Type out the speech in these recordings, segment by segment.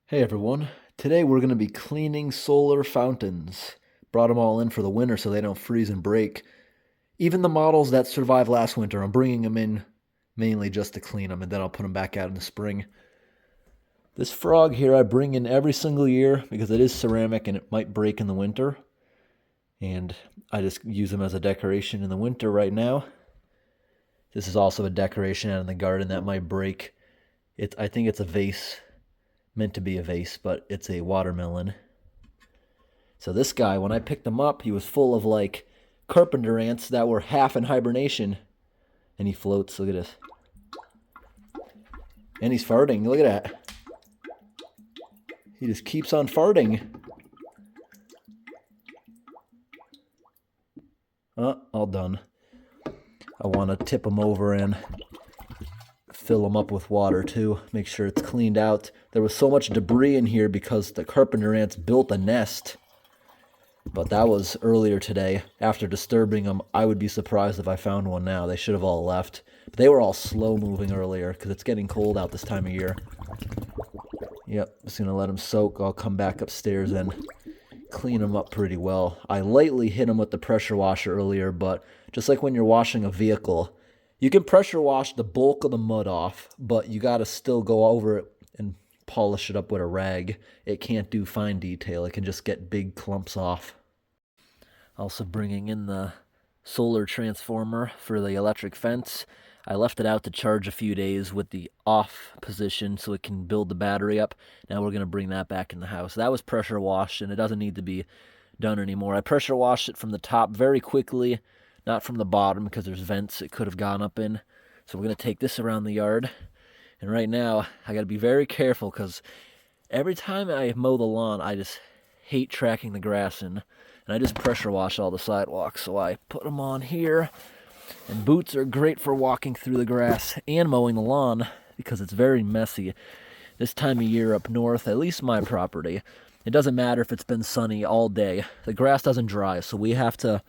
Hey everyone, today we're going to be cleaning solar fountains. Brought them all in for the winter so they don't freeze and break. Even the models that survived last winter, I'm bringing them in mainly just to clean them and then I'll put them back out in the spring. This frog here I bring in every single year because it is ceramic and it might break in the winter. And I just use them as a decoration in the winter right now. This is also a decoration out in the garden that might break. I think it's a vase. Meant to be a vase, but it's a watermelon. So this guy, when I picked him up, he was full of like carpenter ants that were half in hibernation. And he floats, look at this. And he's farting, look at that. He just keeps on farting. Oh, all done. I want to tip him over and fill them up with water too, make sure it's cleaned out. There was so much debris in here because the carpenter ants built a nest, but that was earlier today. After disturbing them, I would be surprised if I found one now. They should have all left. But they were all slow moving earlier because it's getting cold out this time of year. Yep, just gonna let them soak. I'll come back upstairs and clean them up pretty well. I lightly hit them with the pressure washer earlier, but just like when you're washing a vehicle, you can pressure wash the bulk of the mud off, but you gotta still go over it and polish it up with a rag. It can't do fine detail. It can just get big clumps off. Also bringing in the solar transformer for the electric fence. I left it out to charge a few days with the off position so it can build the battery up. Now we're gonna bring that back in the house. That was pressure washed and it doesn't need to be done anymore. I pressure washed it from the top very quickly. Not from the bottom because there's vents it could have gone up in. So we're going to take this around the yard. And right now, I got to be very careful because every time I mow the lawn, I just hate tracking the grass in. And I just pressure wash all the sidewalks. So I put them on here. And boots are great for walking through the grass and mowing the lawn because it's very messy. This time of year up north, at least my property, it doesn't matter if it's been sunny all day. The grass doesn't dry, so we have to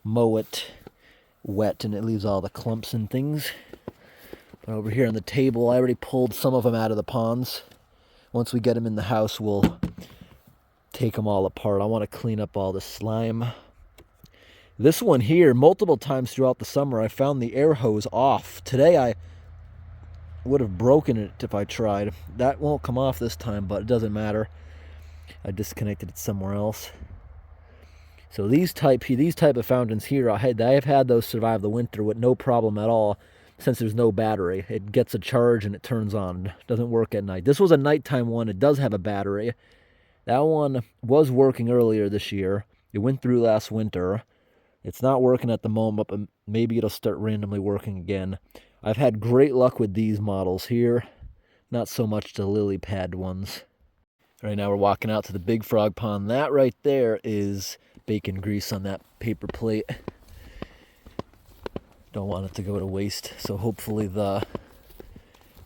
mow it wet and it leaves all the clumps and things. But over here on the table, I already pulled some of them out of the ponds. Once we get them in the house, we'll take them all apart. I want to clean up all the slime. This one here, multiple times throughout the summer, I found the air hose off. Today I would have broken it if I tried. That won't come off this time, but it doesn't matter. I disconnected it somewhere else. So these type of fountains here, I have had those survive the winter with no problem at all since there's no battery. It gets a charge and it turns on. It doesn't work at night. This was a nighttime one. It does have a battery. That one was working earlier this year. It went through last winter. It's not working at the moment, but maybe it'll start randomly working again. I've had great luck with these models here. Not so much the lily pad ones. Right now we're walking out to the big frog pond. That right there is bacon grease on that paper plate. Don't want it to go to waste, so hopefully the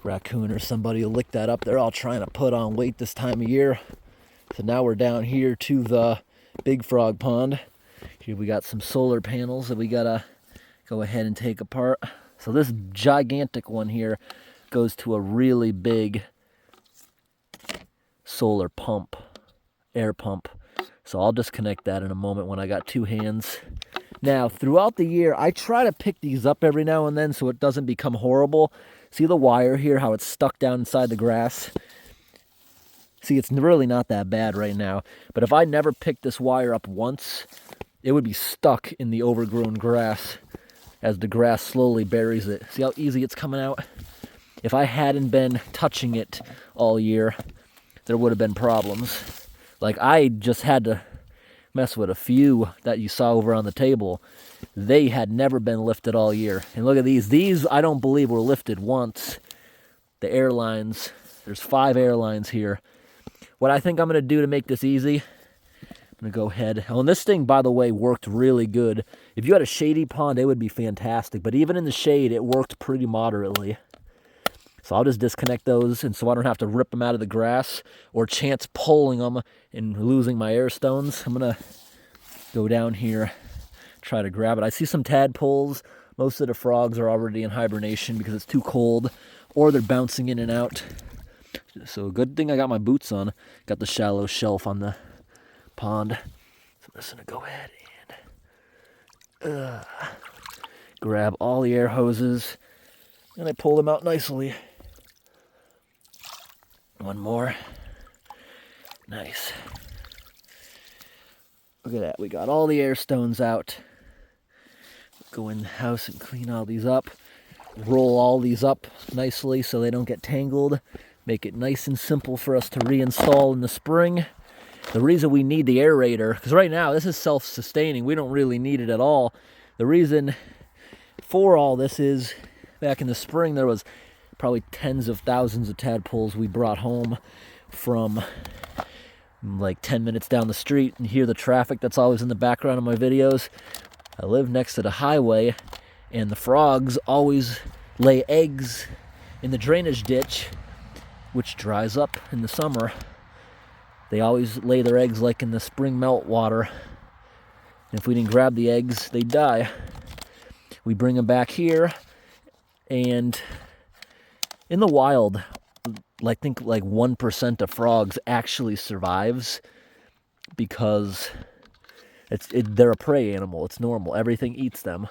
raccoon or somebody will lick that up. They're all trying to put on weight this time of year. So now we're down here to the big frog pond. Here we got some solar panels that we gotta go ahead and take apart. So this gigantic one here goes to a really big solar pump, air pump. So I'll disconnect that in a moment when I got two hands. Now, throughout the year, I try to pick these up every now and then so it doesn't become horrible. See the wire here, how it's stuck down inside the grass? See, it's really not that bad right now. But if I never picked this wire up once, it would be stuck in the overgrown grass as the grass slowly buries it. See how easy it's coming out? If I hadn't been touching it all year, there would have been problems. Like, I just had to mess with a few that you saw over on the table. They had never been lifted all year. And look at these. These, I don't believe, were lifted once. The airlines, there's 5 airlines here. What I think I'm going to do to make this easy, I'm going to go ahead. Oh, and this thing, by the way, worked really good. If you had a shady pond, it would be fantastic. But even in the shade, it worked pretty moderately. So I'll just disconnect those, and so I don't have to rip them out of the grass or chance pulling them and losing my air stones. I'm going to go down here, try to grab it. I see some tadpoles. Most of the frogs are already in hibernation because it's too cold, or they're bouncing in and out. So good thing I got my boots on. Got the shallow shelf on the pond. So I'm just gonna go ahead and grab all the air hoses, and I pull them out nicely. One more. Nice. Look at that. We got all the air stones out. Go in the house and clean all these up. Roll all these up nicely so they don't get tangled. Make it nice and simple for us to reinstall in the spring. The reason we need the aerator, because right now this is self-sustaining. We don't really need it at all. The reason for all this is back in the spring there was probably tens of thousands of tadpoles we brought home from like 10 minutes down the street, and hear the traffic that's always in the background of my videos. I live next to the highway, and the frogs always lay eggs in the drainage ditch, which dries up in the summer. They always lay their eggs like in the spring melt water. And if we didn't grab the eggs, they'd die. We bring them back here, and in the wild, I think like 1% of frogs actually survives because they're a prey animal. It's normal. Everything eats them.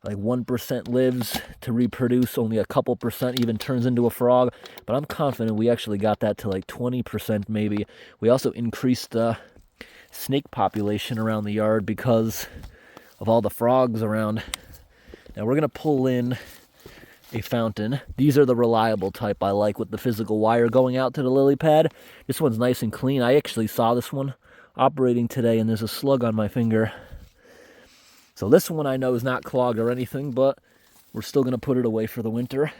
Like 1% lives to reproduce. Only a couple percent even turns into a frog. But I'm confident we actually got that to like 20% maybe. We also increased the snake population around the yard because of all the frogs around. Now we're going to pull in a fountain. These are the reliable type I like, with the physical wire going out to the lily pad. This one's nice and clean. I actually saw this one operating today, and there's a slug on my finger. So this one I know is not clogged or anything, but we're still going to put it away for the winter.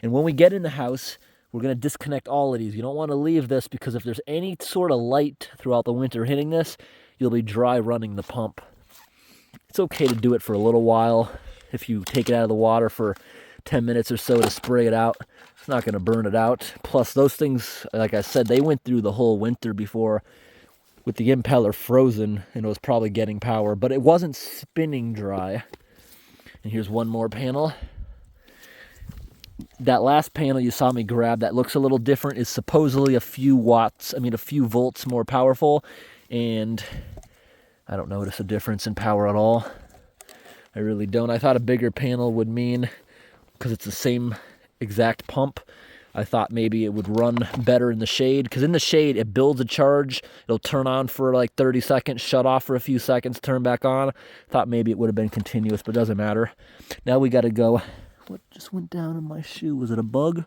And when we get in the house, we're going to disconnect all of these. You don't want to leave this, because if there's any sort of light throughout the winter hitting this, you'll be dry running the pump. It's okay to do it for a little while. If you take it out of the water for 10 minutes or so to spray it out, it's not going to burn it out. Plus, those things, like I said, they went through the whole winter before with the impeller frozen, and it was probably getting power, but it wasn't spinning dry. And here's one more panel. That last panel you saw me grab that looks a little different is supposedly a few volts more powerful, and I don't notice a difference in power at all. I really don't. I thought a bigger panel would mean, because it's the same exact pump, I thought maybe it would run better in the shade, because in the shade it builds a charge. It'll turn on for like 30 seconds, shut off for a few seconds, turn back on. Thought maybe it would have been continuous, but it doesn't matter. Now we got to go. What just went down in my shoe? Was it a bug?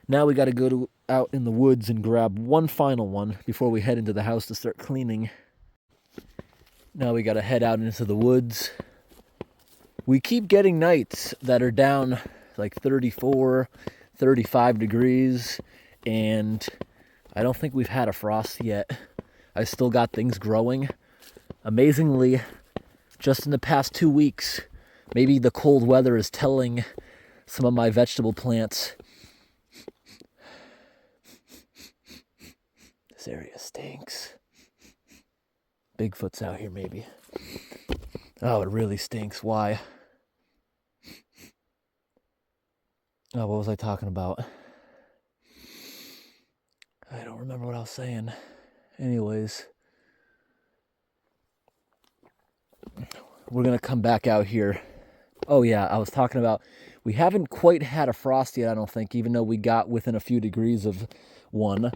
Now we got to go out in the woods and grab one final one before we head into the house to start cleaning. Now we got to head out into the woods. We keep getting nights that are down like 34, 35 degrees, and I don't think we've had a frost yet. I still got things growing. Amazingly, just in the past 2 weeks, maybe the cold weather is telling some of my vegetable plants, this area stinks. Bigfoot's out here maybe. Oh, it really stinks. Why? Oh, what was I talking about? I don't remember what I was saying. Anyways, we're going to come back out here. Oh, yeah, I was talking about, we haven't quite had a frost yet, I don't think, even though we got within a few degrees of one.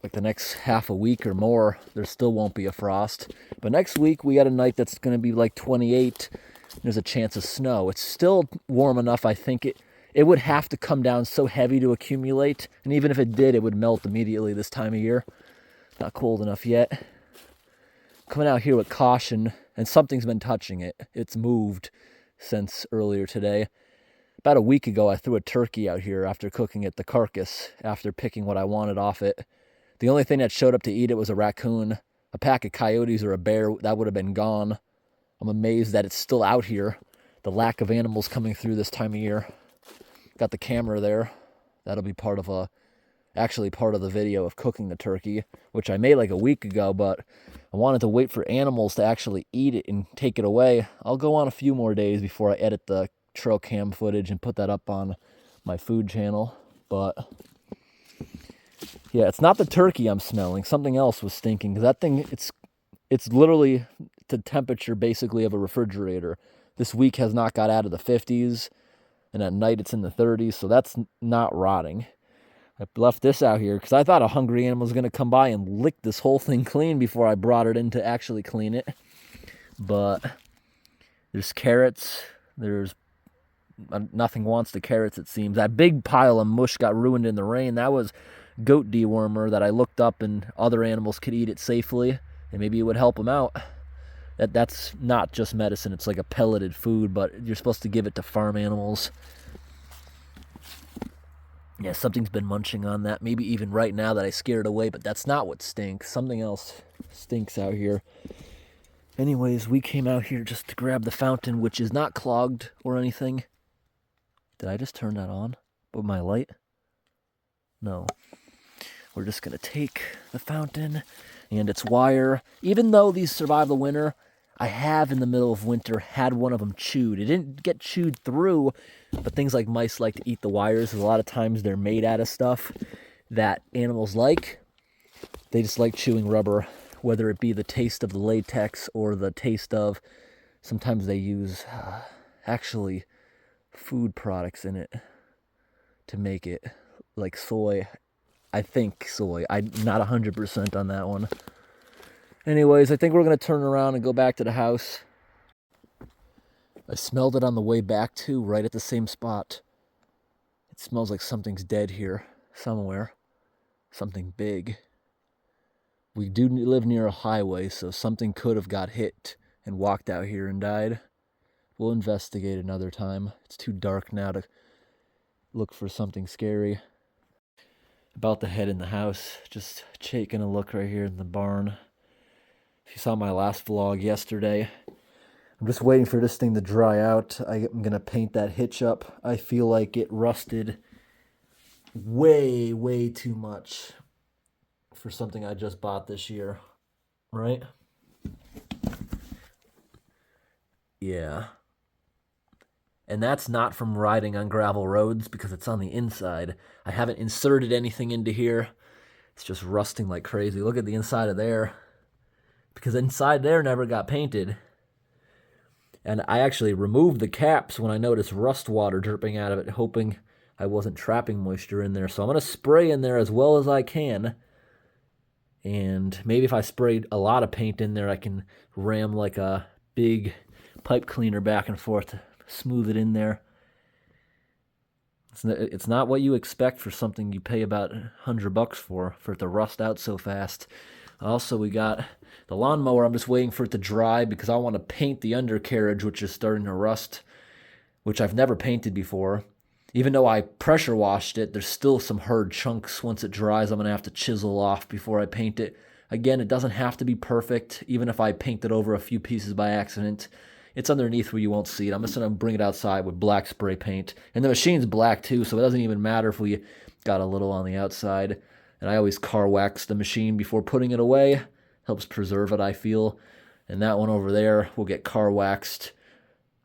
Like the next half a week or more, there still won't be a frost. But next week, we got a night that's going to be like 28. There's a chance of snow. It's still warm enough, I think it would have to come down so heavy to accumulate. And even if it did, it would melt immediately this time of year. Not cold enough yet. Coming out here with caution, and something's been touching it. It's moved since earlier today. About a week ago, I threw a turkey out here after cooking it, the carcass, after picking what I wanted off it. The only thing that showed up to eat it was a raccoon. A pack of coyotes or a bear, that would have been gone. I'm amazed that it's still out here. The lack of animals coming through this time of year. Got the camera there. That'll be actually part of the video of cooking the turkey, which I made like a week ago, but I wanted to wait for animals to actually eat it and take it away. I'll go on a few more days before I edit the trail cam footage and put that up on my food channel, but Yeah, it's not the turkey I'm smelling. Something else was stinking. Because that thing, it's literally the temperature basically of a refrigerator. This week has not got out of the 50s. And at night it's in the 30s. So that's not rotting. I left this out here because I thought a hungry animal was going to come by and lick this whole thing clean before I brought it in to actually clean it. But there's carrots. There's nothing wants the carrots, it seems. That big pile of mush got ruined in the rain. That was goat dewormer that I looked up, and other animals could eat it safely, and maybe it would help them out. That's not just medicine. It's like a pelleted food, but you're supposed to give it to farm animals. Yeah, something's been munching on that. Maybe even right now that I scared it away, but that's not what stinks. Something else stinks out here. Anyways, we came out here just to grab the fountain, which is not clogged or anything. Did I just turn that on with my light? No. We're just going to take the fountain and its wire. Even though these survive the winter, I have in the middle of winter had one of them chewed. It didn't get chewed through, but things like mice like to eat the wires. A lot of times they're made out of stuff that animals like. They just like chewing rubber, whether it be the taste of the latex or the taste of, sometimes they use actually food products in it to make it, like soy. I think soy. I'm not 100% on that one. Anyways, I think we're going to turn around and go back to the house. I smelled it on the way back too, right at the same spot. It smells like something's dead here somewhere. Something big. We do live near a highway, so something could have got hit and walked out here and died. We'll investigate another time. It's too dark now to look for something scary. About to head in the house, just taking a look right here in the barn. If you saw my last vlog yesterday, I'm just waiting for this thing to dry out. I'm going to paint that hitch up. I feel like it rusted way, way too much for something I just bought this year, right? Yeah. And that's not from riding on gravel roads because it's on the inside. I haven't inserted anything into here. It's just rusting like crazy. Look at the inside of there. Because inside there never got painted. And I actually removed the caps when I noticed rust water dripping out of it, hoping I wasn't trapping moisture in there. So I'm going to spray in there as well as I can. And maybe if I sprayed a lot of paint in there, I can ram like a big pipe cleaner back and forth to smooth it in there. It's not what you expect for something you pay about $100 for it to rust out so fast. Also, we got the lawnmower. I'm just waiting for it to dry because I want to paint the undercarriage, which is starting to rust, which I've never painted before. Even though I pressure washed it, there's still some hard chunks. Once it dries, I'm going to have to chisel off before I paint it. Again, it doesn't have to be perfect. Even if I paint it over a few pieces by accident, it's underneath where you won't see it. I'm just going to bring it outside with black spray paint. And the machine's black too, so it doesn't even matter if we got a little on the outside. And I always car wax the machine before putting it away. Helps preserve it, I feel. And that one over there will get car waxed.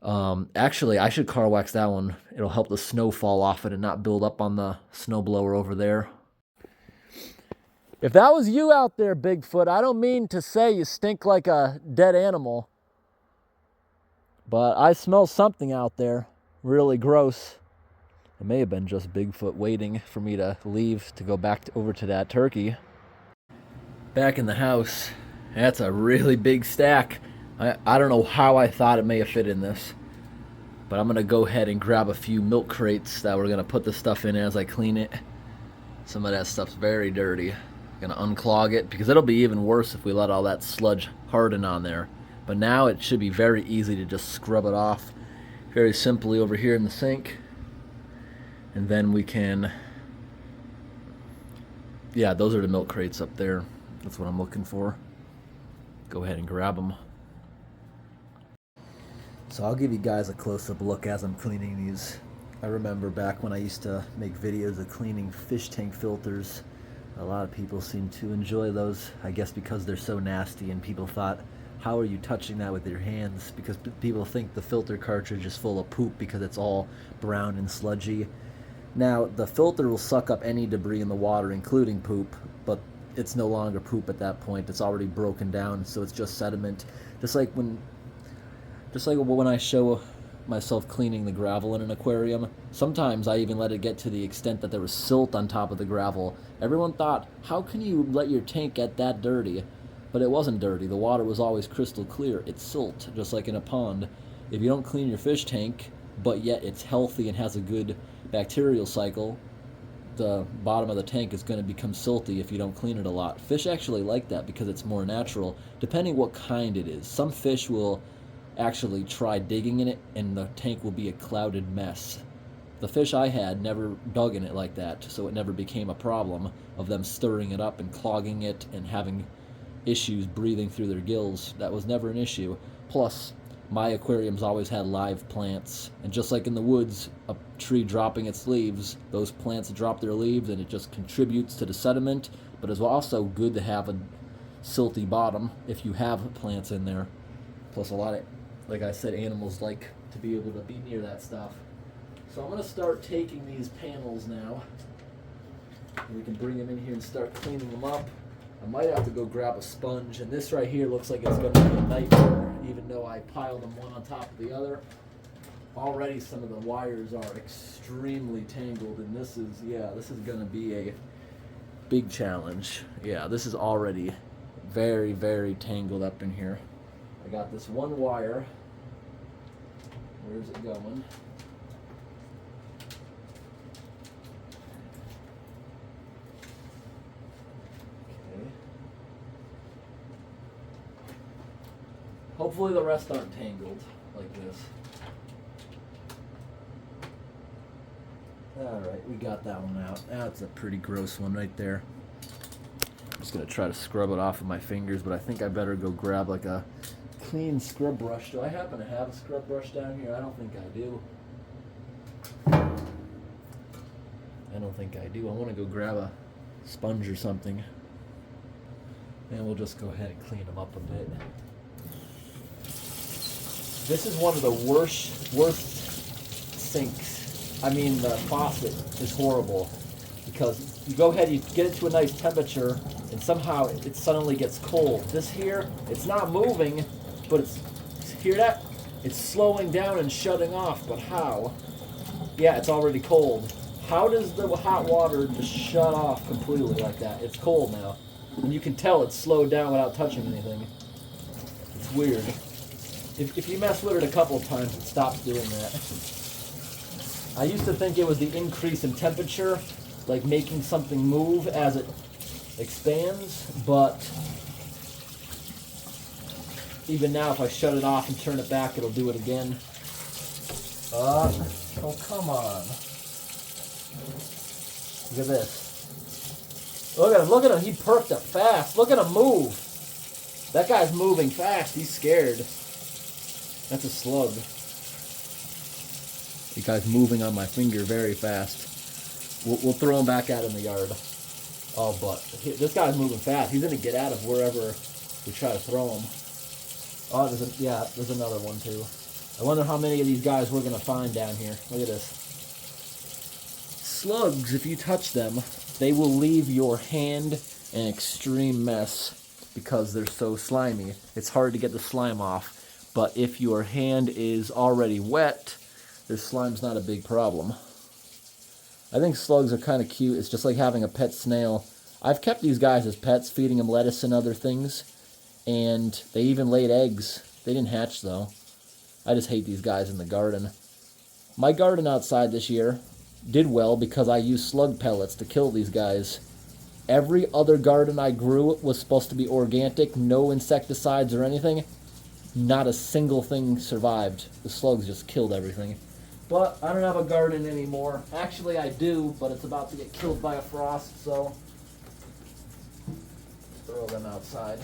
Actually, I should car wax that one. It'll help the snow fall off it and not build up on the snowblower over there. If that was you out there, Bigfoot, I don't mean to say you stink like a dead animal. But I smell something out there. Really gross. It may have been just Bigfoot waiting for me to leave to go back over to that turkey. Back in the house. That's a really big stack. I don't know how I thought it may have fit in this. But I'm going to go ahead and grab a few milk crates that we're going to put the stuff in as I clean it. Some of that stuff's very dirty. I'm going to unclog it because it'll be even worse if we let all that sludge harden on there. But now it should be very easy to just scrub it off very simply over here in the sink. And then we can, yeah, those are the milk crates up there. That's what I'm looking for. Go ahead and grab them. So I'll give you guys a close-up look as I'm cleaning these. I remember back when I used to make videos of cleaning fish tank filters. A lot of people seem to enjoy those, I guess because they're so nasty, and people thought, how are you touching that with your hands? Because people think the filter cartridge is full of poop because it's all brown and sludgy. Now, the filter will suck up any debris in the water, including poop, but it's no longer poop at that point. It's already broken down, so it's just sediment. Just like when I show myself cleaning the gravel in an aquarium, sometimes I even let it get to the extent that there was silt on top of the gravel. Everyone thought, how can you let your tank get that dirty? But it wasn't dirty. The water was always crystal clear. It's silt, just like in a pond. If you don't clean your fish tank, but yet it's healthy and has a good bacterial cycle, the bottom of the tank is going to become silty if you don't clean it a lot. Fish actually like that because it's more natural, depending what kind it is. Some fish will actually try digging in it and the tank will be a clouded mess. The fish I had never dug in it like that, so it never became a problem of them stirring it up and clogging it and having issues breathing through their gills. That was never an issue. Plus, my aquariums always had live plants, and just like in the woods, a tree dropping its leaves, those plants drop their leaves and it just contributes to the sediment, but it's also good to have a silty bottom if you have plants in there. Plus a lot of, like I said, animals like to be able to be near that stuff. So I'm going to start taking these panels now. We can bring them in here and start cleaning them up. I might have to go grab a sponge, and this right here looks like it's going to be a nightmare, even though I piled them one on top of the other. Already some of the wires are extremely tangled, and this is going to be a big challenge. Yeah, this is already very, very tangled up in here. I got this one wire. Where's it going? Hopefully the rest aren't tangled like this. Alright, we got that one out. That's a pretty gross one right there. I'm just going to try to scrub it off with my fingers, but I think I better go grab like a clean scrub brush. Do I happen to have a scrub brush down here? I don't think I do. I want to go grab a sponge or something. And we'll just go ahead and clean them up a bit. This is one of the worst sinks. I mean, the faucet is horrible because you go ahead, you get it to a nice temperature, and somehow it suddenly gets cold. This here, it's not moving, but hear that? It's slowing down and shutting off, but how? Yeah, it's already cold. How does the hot water just shut off completely like that? It's cold now. And you can tell it's slowed down without touching anything. It's weird. If you mess with it a couple of times, it stops doing that. I used to think it was the increase in temperature, like making something move as it expands, but even now if I shut it off and turn it back, it'll do it again. Oh, come on. Look at this. Look at him, he perked up fast. Look at him move. That guy's moving fast, he's scared. That's a slug. The guy's moving on my finger very fast. We'll throw him back out in the yard. Oh, but this guy's moving fast. He's going to get out of wherever we try to throw him. Oh, there's another one too. I wonder how many of these guys we're going to find down here. Look at this. Slugs, if you touch them, they will leave your hand an extreme mess because they're so slimy. It's hard to get the slime off. But if your hand is already wet, their slime's not a big problem. I think slugs are kind of cute. It's just like having a pet snail. I've kept these guys as pets, feeding them lettuce and other things. And they even laid eggs. They didn't hatch, though. I just hate these guys in the garden. My garden outside this year did well because I used slug pellets to kill these guys. Every other garden I grew was supposed to be organic, no insecticides or anything. Not a single thing survived. The slugs just killed everything. But I don't have a garden anymore. Actually, I do, but it's about to get killed by a frost, so throw them outside.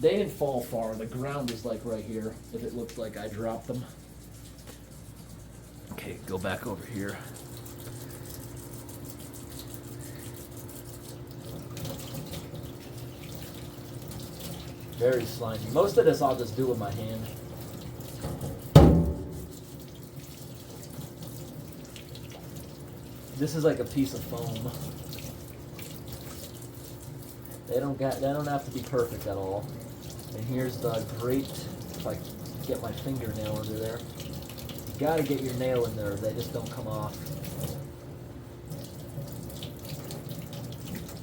They didn't fall far. The ground is like right here, if it looks like I dropped them. Okay, go back over here. Very slimy. Most of this I'll just do with my hand. This is like a piece of foam. They don't have to be perfect at all. And here's the grate. If I get my fingernail under there, you gotta get your nail in there. They just don't come off.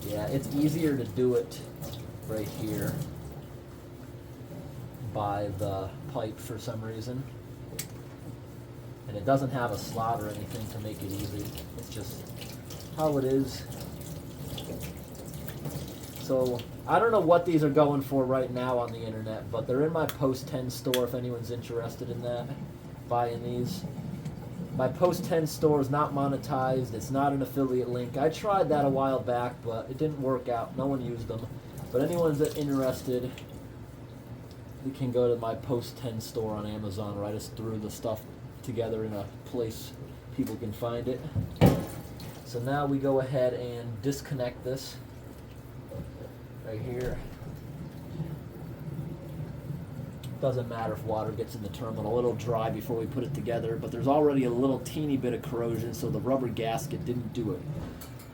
Yeah, it's easier to do it right here by the pipe for some reason. And it doesn't have a slot or anything to make it easy. It's just how it is. So I don't know what these are going for right now on the internet, but they're in my Post 10 store if anyone's interested in that, buying these. My Post 10 store is not monetized. It's not an affiliate link. I tried that a while back, but it didn't work out. No one used them. But anyone's interested, you can go to my Post 10 store on Amazon. Right, us threw the stuff together in a place people can find it. So now we go ahead and disconnect this right here. Doesn't matter if water gets in the terminal, it'll dry before we put it together, but there's already a little teeny bit of corrosion, so the rubber gasket didn't do an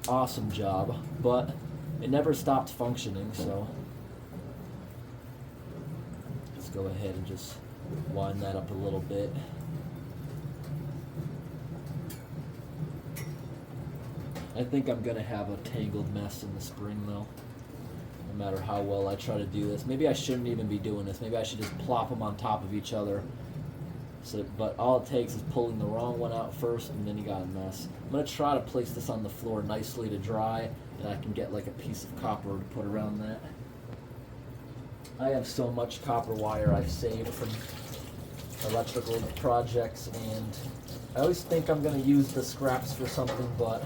awesome job, but it never stopped functioning. So let's go ahead and just wind that up a little bit. I think I'm gonna have a tangled mess in the spring though, no matter how well I try to do this. Maybe I shouldn't even be doing this. Maybe I should just plop them on top of each other. So, but all it takes is pulling the wrong one out first, and then you got a mess. I'm gonna try to place this on the floor nicely to dry, and I can get like a piece of copper to put around that. I have so much copper wire I've saved from electrical projects, and I always think I'm gonna use the scraps for something, but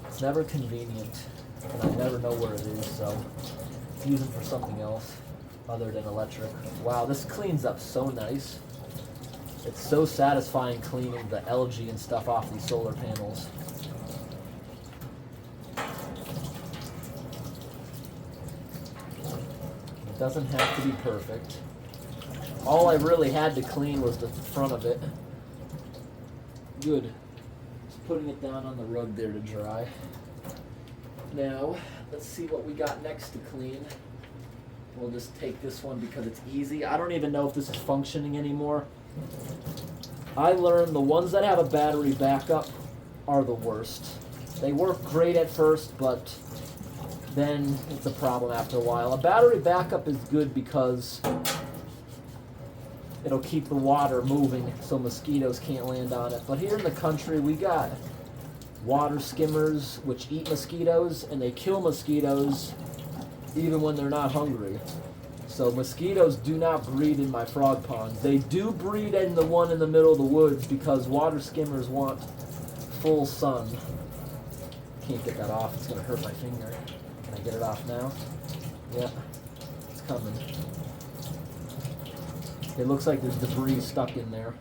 it's never convenient, and I never know where it is, so use them for something else other than electric. Wow, this cleans up so nice. It's so satisfying cleaning the algae and stuff off these solar panels. It doesn't have to be perfect. All I really had to clean was the front of it. Good. Just putting it down on the rug there to dry. Now, let's see what we got next to clean. We'll just take this one because it's easy. I don't even know if this is functioning anymore. I learned the ones that have a battery backup are the worst. They work great at first, but then it's a problem after a while. A battery backup is good because it'll keep the water moving so mosquitoes can't land on it. But here in the country, we got water skimmers which eat mosquitoes, and they kill mosquitoes even when they're not hungry. So mosquitoes do not breed in my frog ponds. They do breed in the one in the middle of the woods because water skimmers want full sun. Can't get that off, it's gonna hurt my finger. Can I get it off now? Yeah, it's coming. It looks like there's debris stuck in there.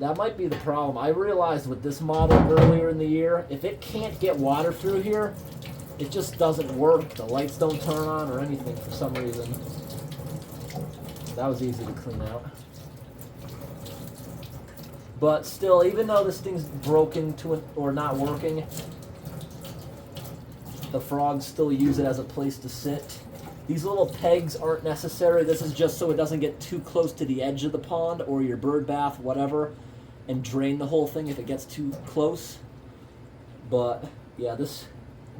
That might be the problem. I realized with this model earlier in the year, if it can't get water through here, it just doesn't work. The lights don't turn on or anything for some reason. That was easy to clean out. But still, even though this thing's broken or not working, the frogs still use it as a place to sit. These little pegs aren't necessary. This is just so it doesn't get too close to the edge of the pond or your bird bath, whatever, and drain the whole thing if it gets too close. But yeah, this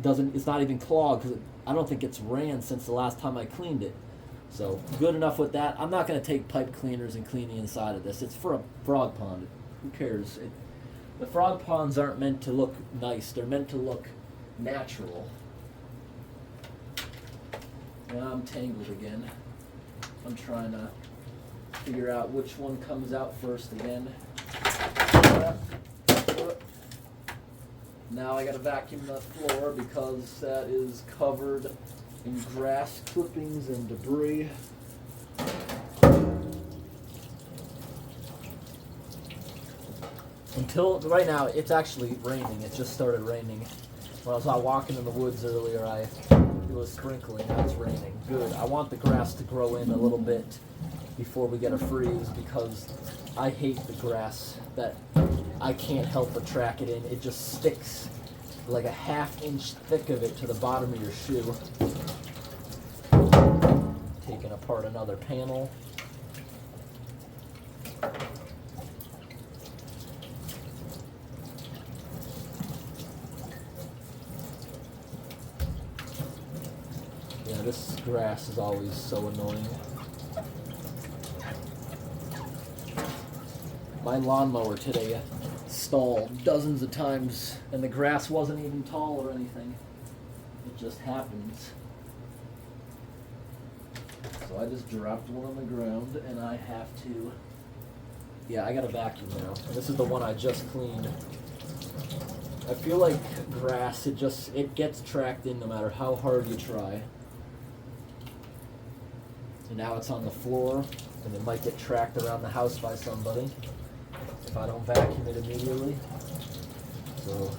doesn't, it's not even clogged because I don't think it's ran since the last time I cleaned it. So good enough with that. I'm not going to take pipe cleaners and clean the inside of this. It's for a frog pond. Who cares? The frog ponds aren't meant to look nice. They're meant to look natural. Now I'm tangled again. I'm trying to figure out which one comes out first again. Now I gotta vacuum the floor because that is covered in grass clippings and debris. Until right now, it's actually raining. It just started raining. When I was out walking in the woods earlier, it was sprinkling. Now it's raining. Good. I want the grass to grow in a little bit before we get a freeze because I hate the grass that I can't help but track it in. It just sticks like a ½ inch thick of it to the bottom of your shoe. Taking apart another panel. Yeah, this grass is always so annoying. My lawnmower today stalled dozens of times, and the grass wasn't even tall or anything. It just happens. So I just dropped one on the ground, and I have to... Yeah, I got a vacuum now. And this is the one I just cleaned. I feel like grass, it gets tracked in no matter how hard you try. And now it's on the floor, and it might get tracked around the house by somebody if I don't vacuum it immediately. So,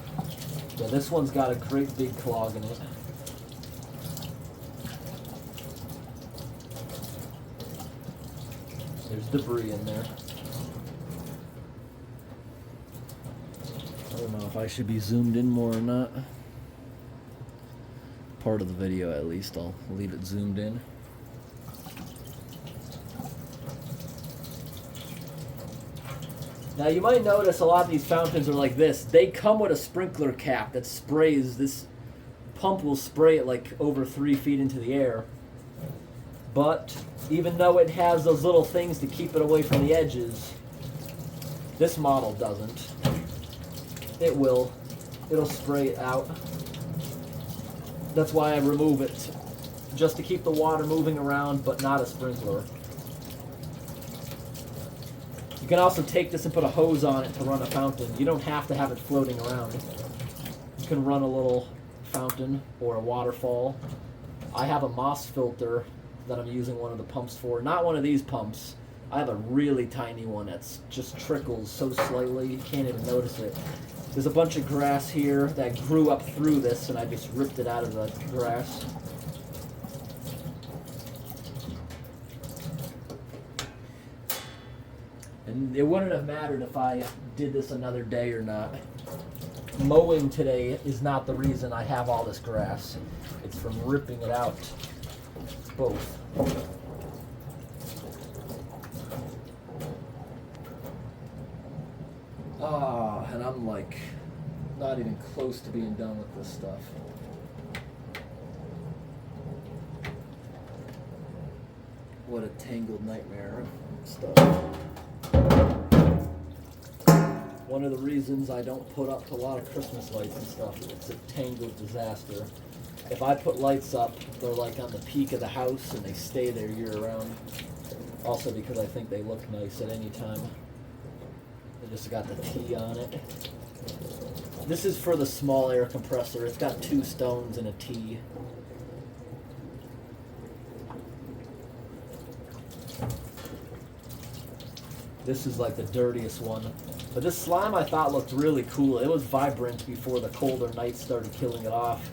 yeah, this one's got a great big clog in it. There's debris in there. I don't know if I should be zoomed in more or not. Part of the video at least, I'll leave it zoomed in. Now you might notice a lot of these fountains are like this. They come with a sprinkler cap that sprays. This pump will spray it like over 3 feet into the air. But even though it has those little things to keep it away from the edges, this model doesn't. It'll spray it out. That's why I remove it. Just to keep the water moving around, but not a sprinkler. You can also take this and put a hose on it to run a fountain. You don't have to have it floating around. You can run a little fountain or a waterfall. I have a moss filter that I'm using one of the pumps for. Not one of these pumps. I have a really tiny one that's just trickles so slightly you can't even notice it. There's a bunch of grass here that grew up through this, and I just ripped it out of the grass. And it wouldn't have mattered if I did this another day or not. Mowing today is not the reason I have all this grass. It's from ripping it out. Both. And I'm like not even close to being done with this stuff. What a tangled nightmare of stuff. One of the reasons I don't put up a lot of Christmas lights and stuff, it's a tangled disaster. If I put lights up, they're like on the peak of the house and they stay there year round. Also because I think they look nice at any time. They just got the T on it. This is for the small air compressor. It's got 2 stones and a T. This is like the dirtiest one. But this slime I thought looked really cool. It was vibrant before the colder nights started killing it off.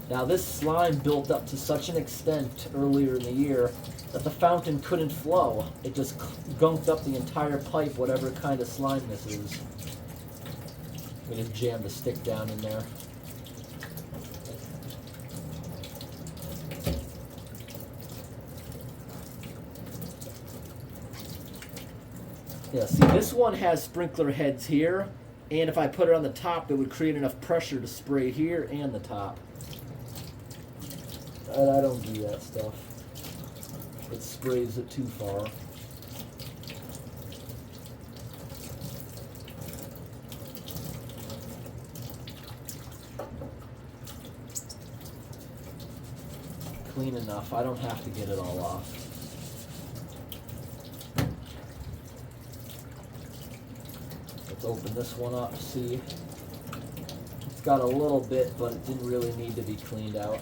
Now this slime built up to such an extent earlier in the year that the fountain couldn't flow. It just gunked up the entire pipe, whatever kind of slime this is. We just jammed a stick down in there. Yeah, see, this one has sprinkler heads here, and if I put it on the top, it would create enough pressure to spray here and the top. And I don't do that stuff. It sprays it too far. Clean enough. I don't have to get it all off. Let's open this one up, see. It's got a little bit, but it didn't really need to be cleaned out.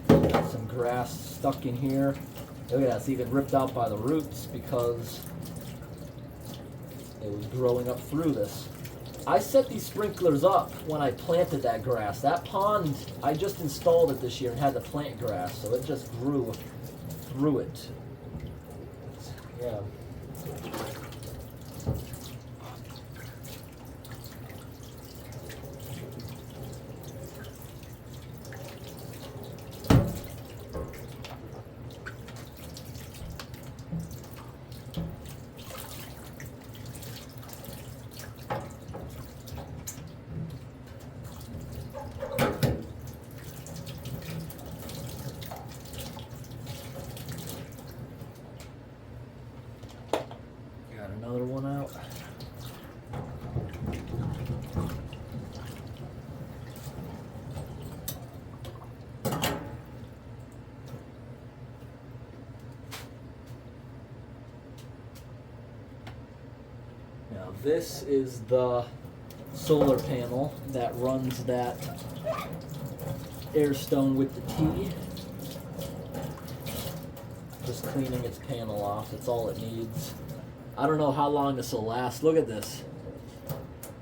Got some grass stuck in here. Look at that, it's even ripped out by the roots because it was growing up through this. I set these sprinklers up when I planted that grass. That pond, I just installed it this year and had to plant grass, so it just grew through it. Yeah. Got another one out. Now this is the solar panel that runs that air stone with the T. Just cleaning its panel off, that's all it needs. I don't know how long this will last. Look at this.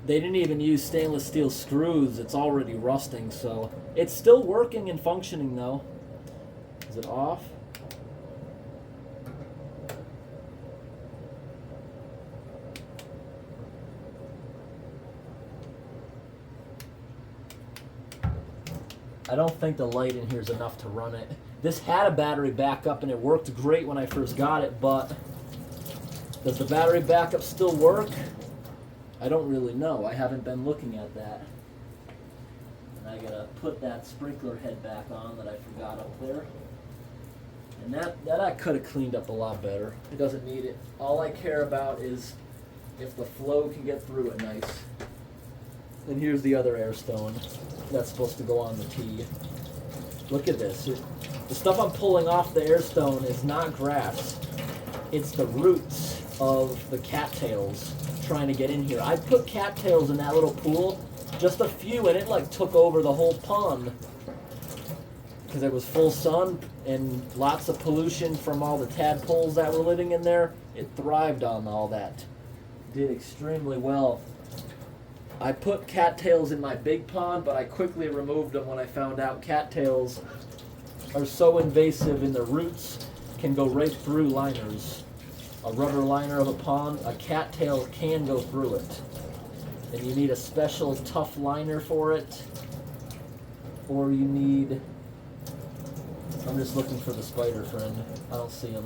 They didn't even use stainless steel screws. It's already rusting, so it's still working and functioning though. Is it off? I don't think the light in here is enough to run it. This had a battery backup and it worked great when I first got it, but does the battery backup still work? I don't really know. I haven't been looking at that. And I gotta put that sprinkler head back on that I forgot up there. And that I could have cleaned up a lot better. It doesn't need it. All I care about is if the flow can get through it nice. And here's the other air stone that's supposed to go on the T. Look at this. The stuff I'm pulling off the air stone is not grass. It's the roots of the cattails trying to get in here. I put cattails in that little pool, just a few, and it like took over the whole pond because it was full sun and lots of pollution from all the tadpoles that were living in there. It thrived on all that. Did extremely well. I put cattails in my big pond, but I quickly removed them when I found out cattails are so invasive and their roots can go right through liners. A rubber liner of a pond, a cattail can go through it. And you need a special tough liner for it, or you need, I'm just looking for the spider friend. I don't see him.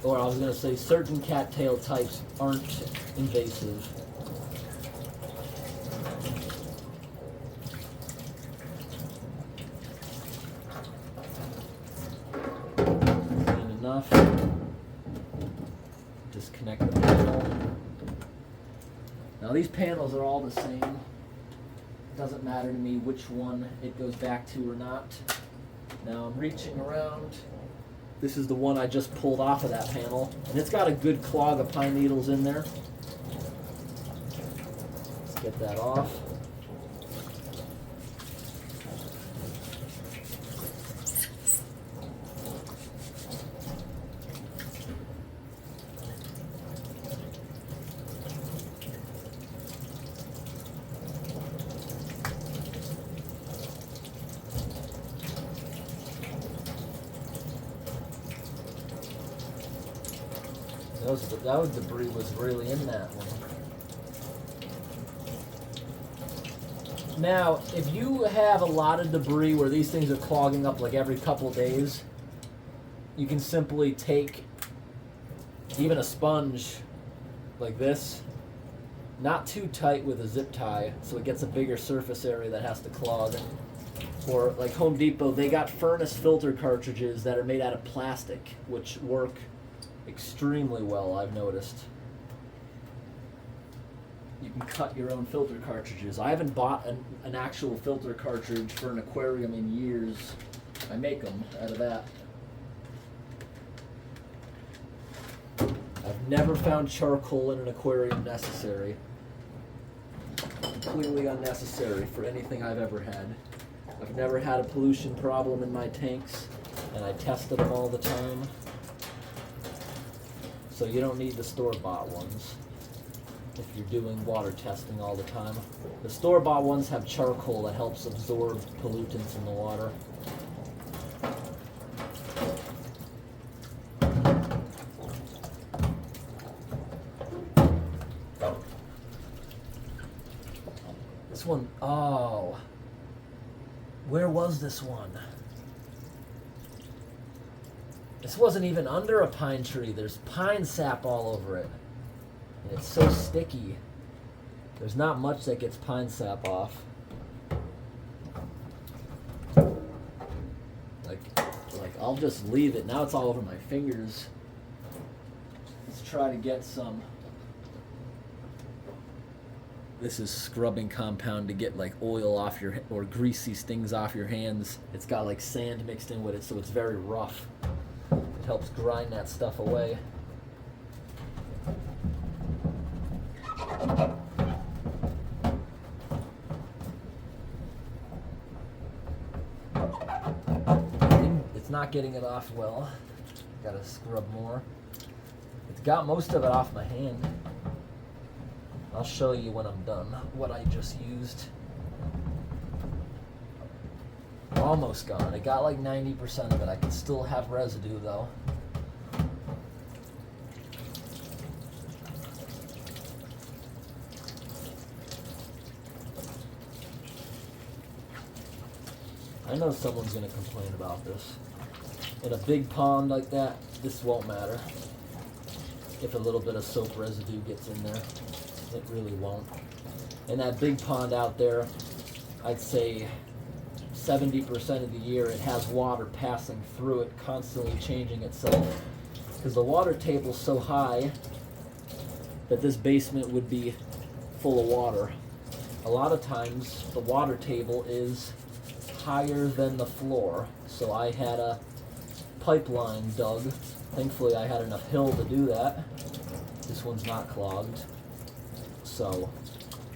Or I was going to say certain cattail types aren't invasive. Clean enough. Disconnect the panel. Now these panels are all the same. It doesn't matter to me which one it goes back to or not. Now I'm reaching around. This is the one I just pulled off of that panel, and it's got a good clog of pine needles in there. Let's get that off. That debris was really in that one. Now, if you have a lot of debris where these things are clogging up like every couple days, you can simply take even a sponge like this, not too tight with a zip tie, so it gets a bigger surface area that has to clog. Or like Home Depot, they got furnace filter cartridges that are made out of plastic, which work extremely well, I've noticed. You can cut your own filter cartridges. I haven't bought an actual filter cartridge for an aquarium in years. I make them out of that. I've never found charcoal in an aquarium necessary. Completely unnecessary for anything I've ever had. I've never had a pollution problem in my tanks, and I tested them all the time. So you don't need the store-bought ones if you're doing water testing all the time. The store-bought ones have charcoal that helps absorb pollutants in the water. This one, oh, where was this one? This wasn't even under a pine tree. There's pine sap all over it. And it's so sticky. There's not much that gets pine sap off. Like I'll just leave it. Now it's all over my fingers. Let's try to get some. This is scrubbing compound to get like oil off your, or greasy things off your hands. It's got like sand mixed in with it, so it's very rough. It helps grind that stuff away. It's not getting it off well. Gotta scrub more. It's got most of it off my hand. I'll show you when I'm done what I just used. Almost gone. It got like 90% of it. I can still have residue though. I know someone's gonna complain about this. In a big pond like that, this won't matter. If a little bit of soap residue gets in there, it really won't. In that big pond out there, I'd say 70% of the year it has water passing through it, constantly changing itself. Because the water table's so high that this basement would be full of water. A lot of times the water table is higher than the floor, so I had a pipeline dug. Thankfully I had enough hill to do that. This one's not clogged. So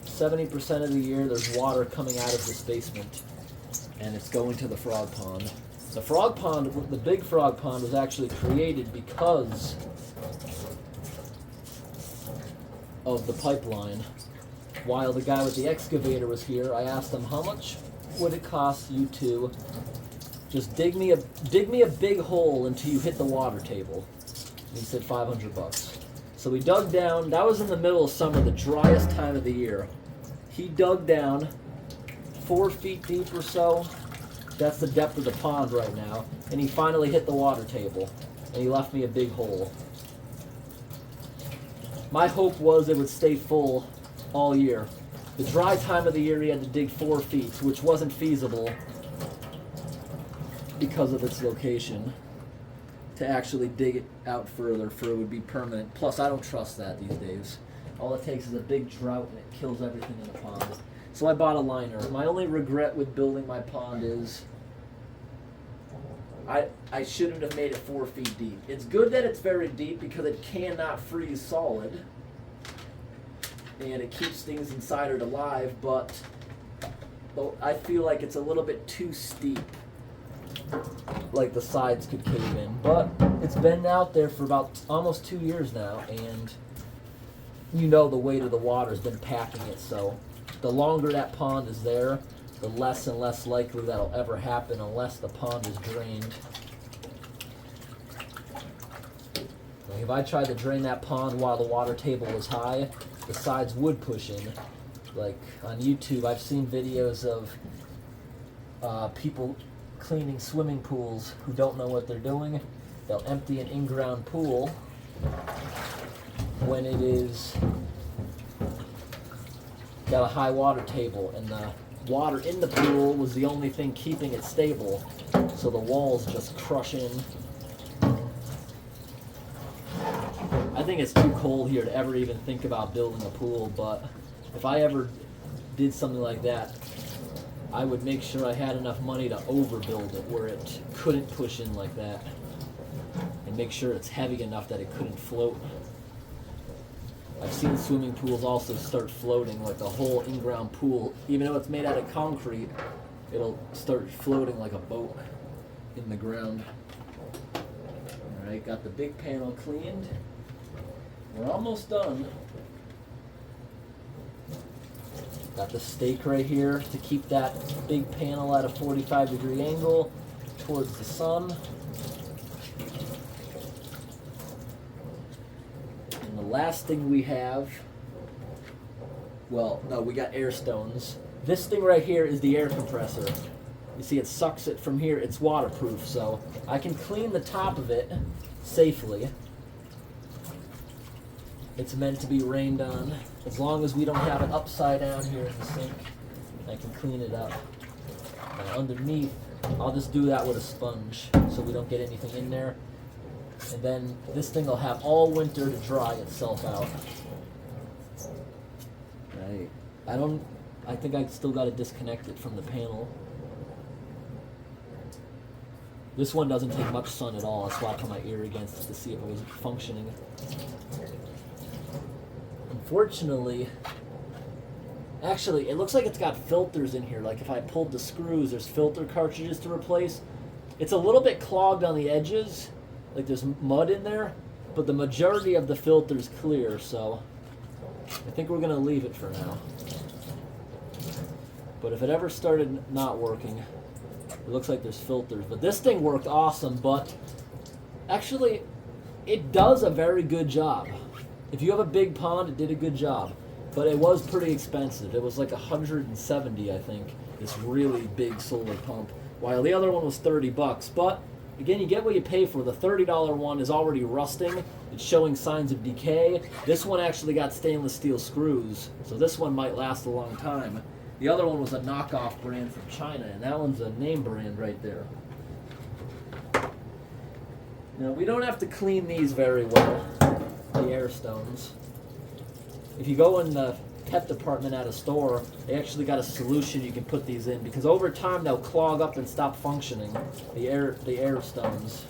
70% of the year there's water coming out of this basement, and it's going to the frog pond. The frog pond, the big frog pond, was actually created because of the pipeline. While the guy with the excavator was here, I asked him, how much would it cost you to just dig me a big hole until you hit the water table? And he said $500. So we dug down. That was in the middle of summer, the driest time of the year. He dug down 4 feet deep or so. That's the depth of the pond right now. And he finally hit the water table. And he left me a big hole. My hope was it would stay full all year. The dry time of the year he had to dig 4 feet, which wasn't feasible because of its location. To actually dig it out further for it would be permanent. Plus, I don't trust that these days. All it takes is a big drought and it kills everything in the pond. So I bought a liner. My only regret with building my pond is I shouldn't have made it 4 feet deep. It's good that it's very deep because it cannot freeze solid. And it keeps things inside it alive, but I feel like it's a little bit too steep. Like the sides could cave in, but it's been out there for about almost 2 years now, and you know the weight of the water has been packing it, so the longer that pond is there, the less and less likely that'll ever happen unless the pond is drained. Like if I tried to drain that pond while the water table was high, the sides would push in. Like on YouTube, I've seen videos of people cleaning swimming pools who don't know what they're doing. They'll empty an in-ground pool when it is got a high water table, and the water in the pool was the only thing keeping it stable, so the walls just crush in. I think it's too cold here to ever even think about building a pool, but if I ever did something like that, I would make sure I had enough money to overbuild it where it couldn't push in like that, and make sure it's heavy enough that it couldn't float. I've seen swimming pools also start floating, like the whole in-ground pool, even though it's made out of concrete, it'll start floating like a boat in the ground. Alright, got the big panel cleaned. We're almost done. Got the stake right here to keep that big panel at a 45-degree angle towards the sun. And the last thing we have, well, no, we got air stones. This thing right here is the air compressor. You see it sucks it from here. It's waterproof, so I can clean the top of it safely. It's meant to be rained on. As long as we don't have it upside down here in the sink, I can clean it up. And underneath, I'll just do that with a sponge so we don't get anything in there. And then this thing will have all winter to dry itself out. Right. I think I still got to disconnect it from the panel. This one doesn't take much sun at all. That's why I put my ear against it to see if it was functioning. Unfortunately, actually, it looks like it's got filters in here. Like if I pulled the screws, there's filter cartridges to replace. It's a little bit clogged on the edges, like there's mud in there, but the majority of the filter's clear, so I think we're gonna leave it for now. But if it ever started not working, it looks like there's filters. But this thing worked awesome, but actually, it does a very good job. If you have a big pond, it did a good job. But it was pretty expensive. It was like $170, I think, this really big solar pump, while the other one was $30. But again, you get what you pay for. The $30 one is already rusting. It's showing signs of decay. This one actually got stainless steel screws, so this one might last a long time. The other one was a knockoff brand from China, and that one's a name brand right there. Now, we don't have to clean these very well, the air stones. If you go in the pet department at a store, they actually got a solution you can put these in, because over time they'll clog up and stop functioning, the air stones.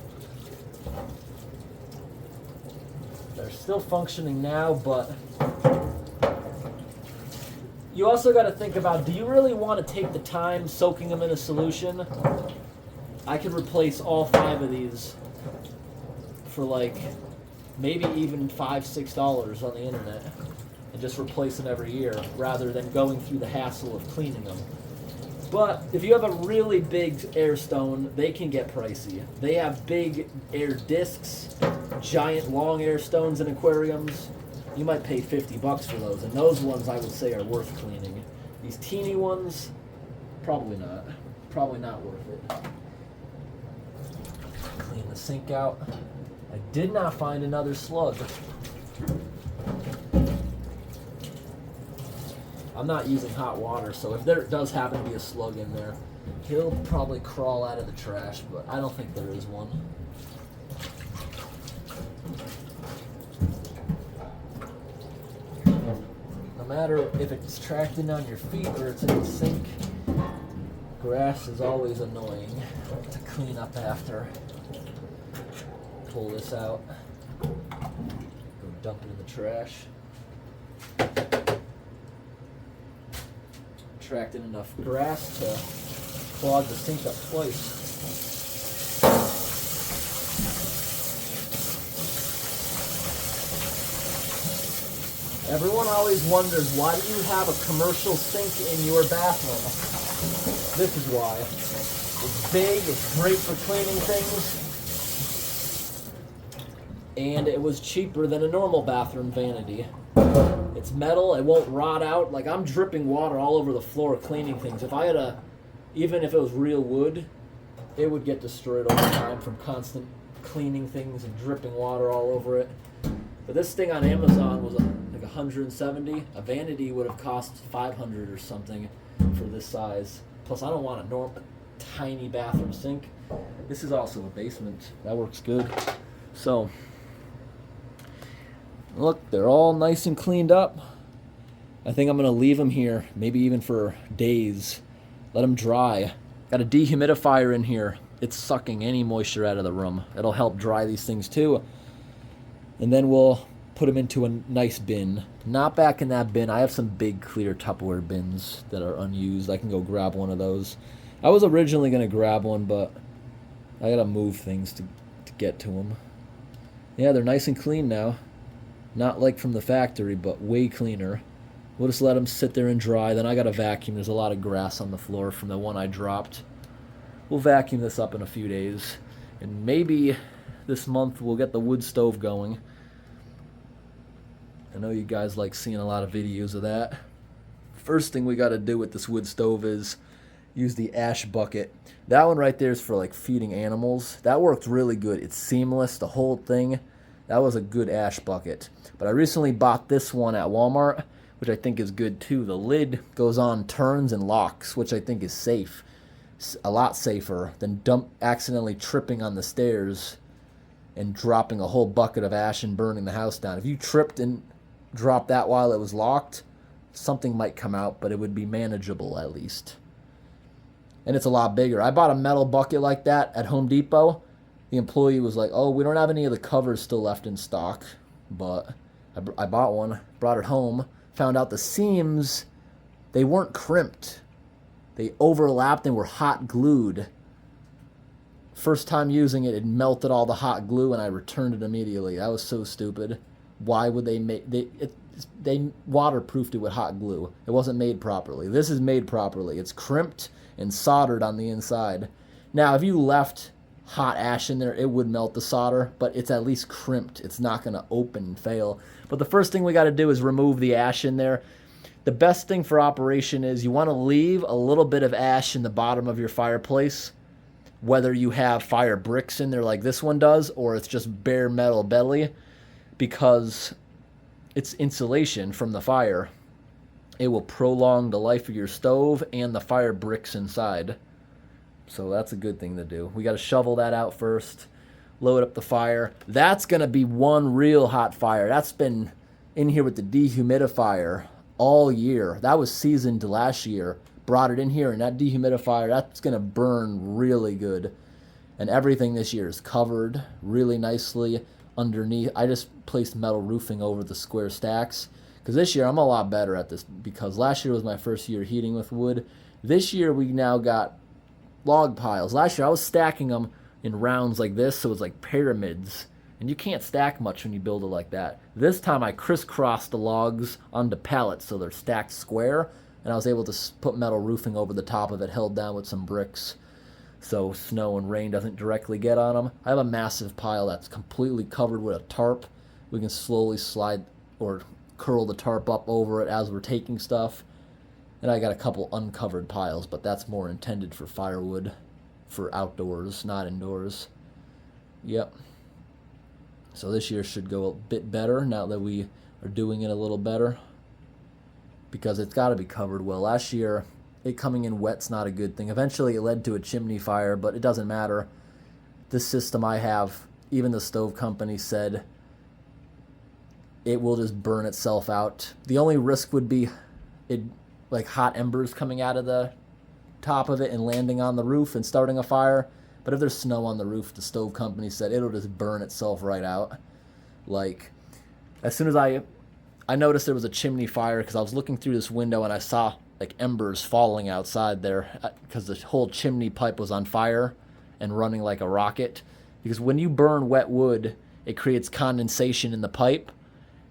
They're still functioning now, but you also got to think about, do you really want to take the time soaking them in a solution? I could replace all 5 of these for like maybe even $5, $6 on the internet and just replace them every year rather than going through the hassle of cleaning them. But if you have a really big air stone, they can get pricey. They have big air discs, giant long air stones in aquariums. You might pay $50 for those, and those ones I would say are worth cleaning. These teeny ones, probably not. Probably not worth it. Clean the sink out. I did not find another slug. I'm not using hot water, so if there does happen to be a slug in there, he'll probably crawl out of the trash, but I don't think there is one. No matter if it's tracked in on your feet or it's in the sink, grass is always annoying to clean up after. Pull this out, go dump it in the trash. Attracted enough grass to clog the sink up twice. Everyone always wonders, why do you have a commercial sink in your bathroom? This is why. It's big, it's great for cleaning things, and it was cheaper than a normal bathroom vanity. It's metal, it won't rot out. Like, I'm dripping water all over the floor cleaning things. If I had even if it was real wood, it would get destroyed over time from constant cleaning things and dripping water all over it. But this thing on Amazon was like $170. A vanity would have cost $500 or something for this size. Plus, I don't want a tiny bathroom sink. This is also a basement. That works good. So, look, they're all nice and cleaned up. I think I'm going to leave them here, maybe even for days. Let them dry. Got a dehumidifier in here. It's sucking any moisture out of the room. It'll help dry these things too. And then we'll put them into a nice bin. Not back in that bin. I have some big clear Tupperware bins that are unused. I can go grab one of those. I was originally going to grab one, but I got to move things to get to them. Yeah, they're nice and clean now. Not like from the factory, but way cleaner. We'll just let them sit there and dry. Then I got to vacuum. There's a lot of grass on the floor from the one I dropped. We'll vacuum this up in a few days. And maybe this month we'll get the wood stove going. I know you guys like seeing a lot of videos of that. First thing we got to do with this wood stove is use the ash bucket. That one right there is for like feeding animals. That worked really good. It's seamless, the whole thing. That was a good ash bucket. But I recently bought this one at Walmart, which I think is good too. The lid goes on, turns, and locks, which I think is safe. A lot safer than accidentally tripping on the stairs and dropping a whole bucket of ash and burning the house down. If you tripped and dropped that while it was locked, something might come out, but it would be manageable at least. And it's a lot bigger. I bought a metal bucket like that at Home Depot. The employee was like, oh, we don't have any of the covers still left in stock. But I bought one, brought it home, found out the seams, they weren't crimped. They overlapped and were hot glued. First time using it, it melted all the hot glue and I returned it immediately. That was so stupid. Why would they make... They waterproofed it with hot glue. It wasn't made properly. This is made properly. It's crimped and soldered on the inside. Now, if you left hot ash in there, it would melt the solder, but it's at least crimped. It's not going to open and fail. But the first thing we got to do is remove the ash in there. The best thing for operation is you want to leave a little bit of ash in the bottom of your fireplace, whether you have fire bricks in there like this one does, or it's just bare metal belly, because it's insulation from the fire. It will prolong the life of your stove and the fire bricks inside. So that's a good thing to do. We got to shovel that out first, load up the fire. That's going to be one real hot fire. That's been in here with the dehumidifier all year. That was seasoned last year. Brought it in here, and that dehumidifier, that's going to burn really good. And everything this year is covered really nicely underneath. I just placed metal roofing over the square stacks because this year I'm a lot better at this, because last year was my first year heating with wood. This year we now got log piles. Last year I was stacking them in rounds like this, so it's like pyramids, and you can't stack much when you build it like that. This time I crisscrossed the logs onto pallets so they're stacked square, and I was able to put metal roofing over the top of it, held down with some bricks, so snow and rain doesn't directly get on them. I have a massive pile that's completely covered with a tarp. We can slowly slide or curl the tarp up over it as we're taking stuff. And I got a couple uncovered piles, but that's more intended for firewood, for outdoors, not indoors. Yep. So this year should go a bit better now that we are doing it a little better, because it's got to be covered well. Last year, it coming in wet's not a good thing. Eventually it led to a chimney fire, but it doesn't matter. This system I have, even the stove company said it will just burn itself out. The only risk would be it like hot embers coming out of the top of it and landing on the roof and starting a fire. But if there's snow on the roof, the stove company said it'll just burn itself right out. Like, as soon as I noticed there was a chimney fire, because I was looking through this window and I saw like embers falling outside there because the whole chimney pipe was on fire and running like a rocket. Because when you burn wet wood, it creates condensation in the pipe,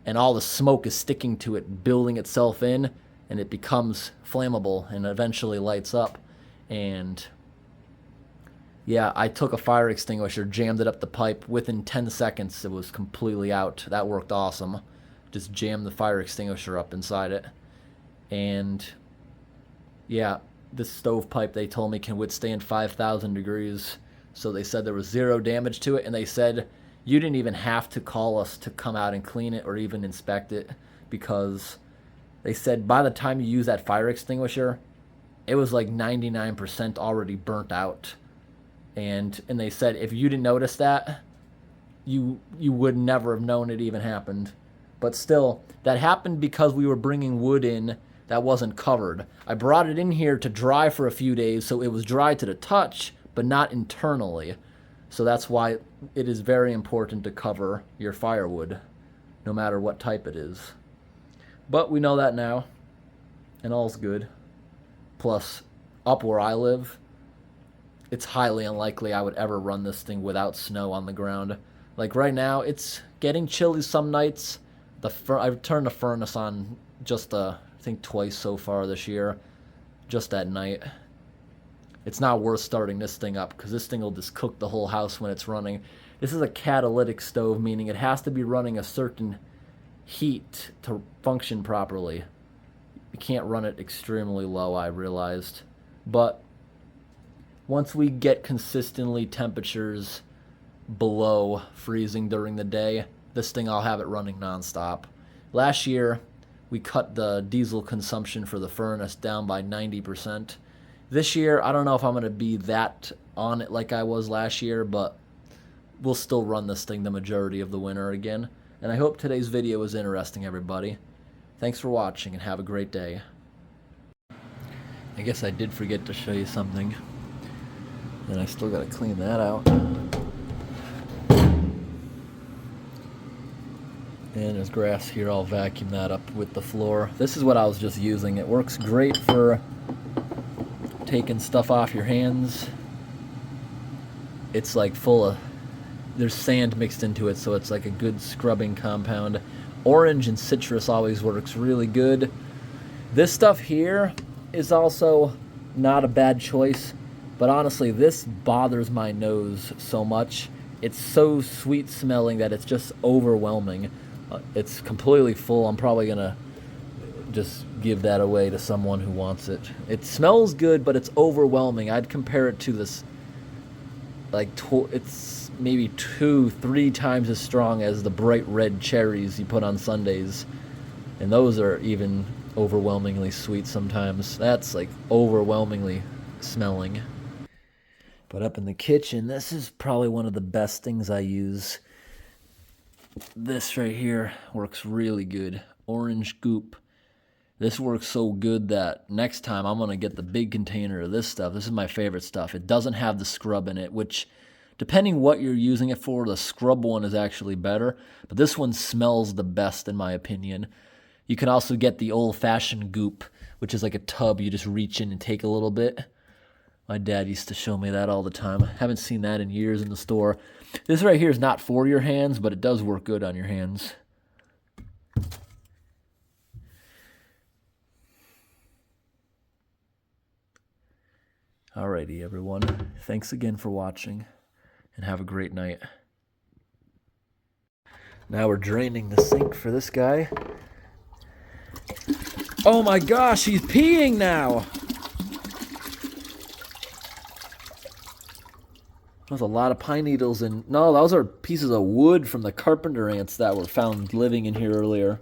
and all the smoke is sticking to it, building itself in, and it becomes flammable and eventually lights up. And yeah, I took a fire extinguisher, jammed it up the pipe. Within 10 seconds, it was completely out. That worked awesome. Just jammed the fire extinguisher up inside it. And yeah, this stovepipe, they told me, can withstand 5,000 degrees. So they said there was zero damage to it, and they said you didn't even have to call us to come out and clean it or even inspect it, because they said by the time you use that fire extinguisher, it was like 99% already burnt out. And they said if you didn't notice that, you would never have known it even happened. But still, that happened because we were bringing wood in that wasn't covered. I brought it in here to dry for a few days, so it was dry to the touch, but not internally. So that's why it is very important to cover your firewood, no matter what type it is. But we know that now, and all's good. Plus, up where I live, it's highly unlikely I would ever run this thing without snow on the ground. Like right now, it's getting chilly some nights, I've turned the furnace on just I think twice so far this year, just at night. It's not worth starting this thing up because this thing will just cook the whole house when it's running. This is a catalytic stove, meaning it has to be running a certain heat to function properly. You can't run it extremely low, I realized. But once we get consistently temperatures below freezing during the day, this thing, I'll have it running nonstop. Last year, we cut the diesel consumption for the furnace down by 90%. This year, I don't know if I'm going to be that on it like I was last year, but we'll still run this thing the majority of the winter again. And I hope today's video was interesting, everybody. Thanks for watching and have a great day. I guess I did forget to show you something. And I still got to clean that out. And there's grass here, I'll vacuum that up with the floor. This is what I was just using. It works great for taking stuff off your hands. It's like full of, there's sand mixed into it, so it's like a good scrubbing compound. Orange and citrus always works really good. This stuff here is also not a bad choice, but honestly, this bothers my nose so much. It's so sweet smelling that it's just overwhelming. It's completely full. I'm probably gonna just give that away to someone who wants it. It smells good, but it's overwhelming. I'd compare it to this, like, it's maybe 2-3 times as strong as the bright red cherries you put on sundaes. And those are even overwhelmingly sweet sometimes. That's like overwhelmingly smelling. But up in the kitchen, this is probably one of the best things I use. This right here works really good. Orange goop. This works so good that next time I'm going to get the big container of this stuff. This is my favorite stuff. It doesn't have the scrub in it, which, depending what you're using it for, the scrub one is actually better. But this one smells the best in my opinion. You can also get the old-fashioned goop, which is like a tub. You just reach in and take a little bit. My dad used to show me that all the time. I haven't seen that in years in the store. This right here is not for your hands, but it does work good on your hands. Alrighty, everyone. Thanks again for watching, and have a great night. Now we're draining the sink for this guy. Oh my gosh, he's peeing now! There's a lot of pine needles and no, those are pieces of wood from the carpenter ants that were found living in here earlier.